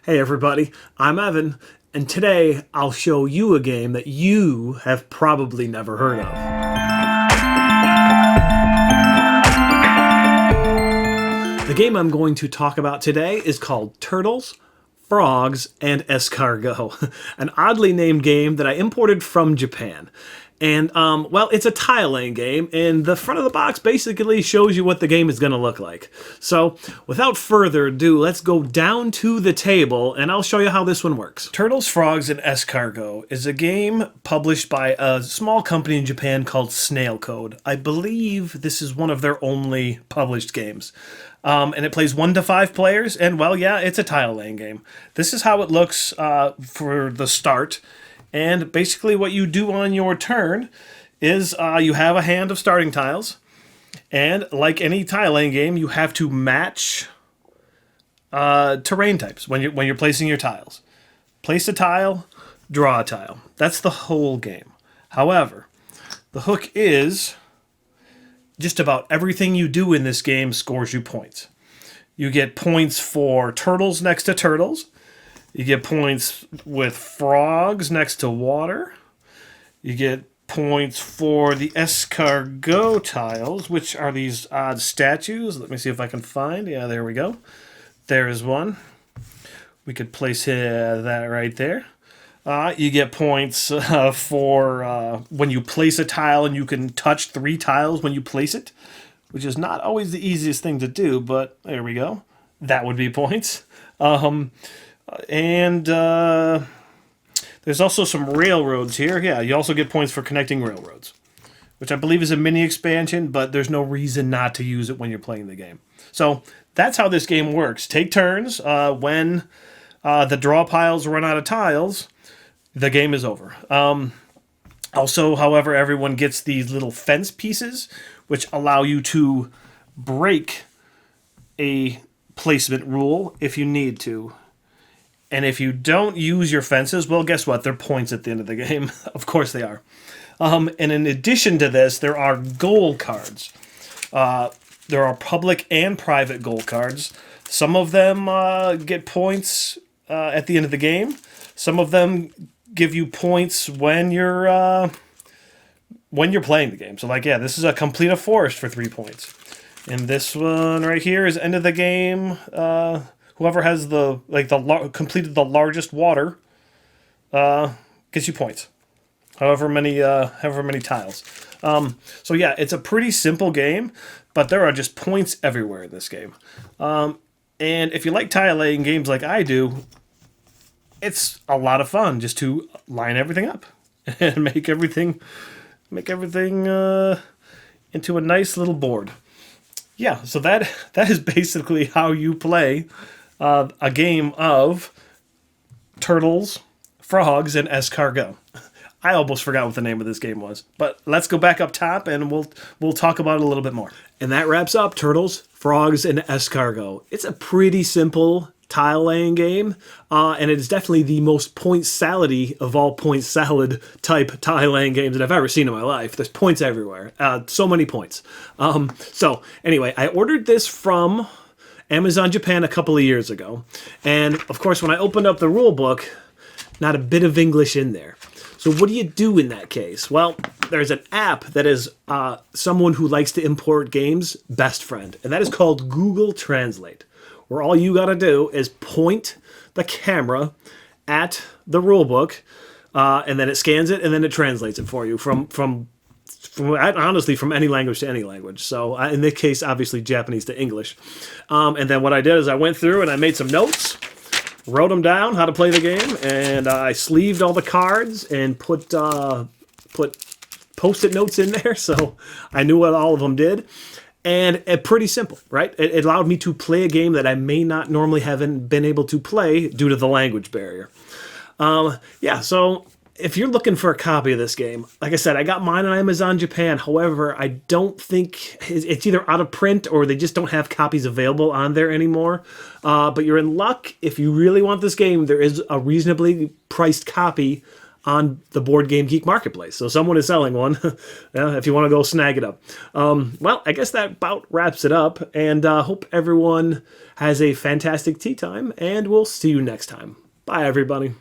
Hey everybody, I'm Evan, and today I'll show you a game that you have probably never heard of. The game I'm going to talk about today is called Turtles, Frogs, and Escargot, an oddly named game that I imported from Japan. And, well, it's a tile-laying game, and the front of the box basically shows you what the game is going to look like. So, without further ado, let's go down to the table, and I'll show you how this one works. Turtles, Frogs, and Escargot is a game published by a small company in Japan called Snail Code. I believe this is one of their only published games. And it plays 1 to 5 players, and, well, yeah, it's a tile-laying game. This is how it looks for the start. And basically what you do on your turn is you have a hand of starting tiles. And like any tile-laying game, you have to match terrain types when you're placing your tiles. Place a tile, draw a tile. That's the whole game. However, the hook is just about everything you do in this game scores you points. You get points for turtles next to turtles. You get points with frogs next to water. You get points for the escargot tiles, which are these odd statues. Let me see if I can find. Yeah, there we go. There's one. We could place that right there. You get points for when you place a tile, and you can touch 3 tiles when you place it, which is not always the easiest thing to do, but there we go. That would be points. And there's also some railroads here. Yeah, you also get points for connecting railroads, which I believe is a mini expansion, but there's no reason not to use it when you're playing the game. So that's how this game works. Take turns. When the draw piles run out of tiles, the game is over. Also, however, everyone gets these little fence pieces, which allow you to break a placement rule if you need to. And if you don't use your fences, well, guess what? They're points at the end of the game. Of course they are. And in addition to this, there are goal cards. There are public and private goal cards. Some of them get points at the end of the game. Some of them give you points when you're playing the game. So, like, yeah, this is a complete a forest for 3 points. And this one right here is end of the game. Whoever has completed the largest water gets you points. However many tiles. So yeah, it's a pretty simple game, but there are just points everywhere in this game. And if you like tile laying games like I do, it's a lot of fun just to line everything up and make everything into a nice little board. Yeah, so that is basically how you play a game of Turtles, Frogs, and Escargot. I almost forgot what the name of this game was, but let's go back up top and we'll talk about it a little bit more. And that wraps up Turtles, Frogs, and Escargot. It's a pretty simple tile-laying game, and it is definitely the most point salad-y of all point salad type tile-laying games that I've ever seen in my life. There's points everywhere. So many points. So anyway, I ordered this from Amazon Japan a couple of years ago. And, of course, when I opened up the rule book, not a bit of English in there. So what do you do in that case? Well, there's an app that is someone who likes to import games' best friend, and that is called Google Translate, where all you got to do is point the camera at the rule book, and then it scans it, and then it translates it for you from honestly, from any language to any language. So in this case, obviously Japanese to English. And then what I did is I went through and I made some notes, wrote them down, how to play the game, and I sleeved all the cards and put Post-it notes in there so I knew what all of them did. And pretty simple, right? It allowed me to play a game that I may not normally have been able to play due to the language barrier. Yeah, so if you're looking for a copy of this game, like I said, I got mine on Amazon Japan. However, I don't think it's either out of print or they just don't have copies available on there anymore. But you're in luck. If you really want this game, there is a reasonably priced copy on the Board Game Geek Marketplace. So someone is selling one, yeah, if you want to go snag it up. Well, I guess that about wraps it up, and hope everyone has a fantastic tea time, and we'll see you next time. Bye, everybody.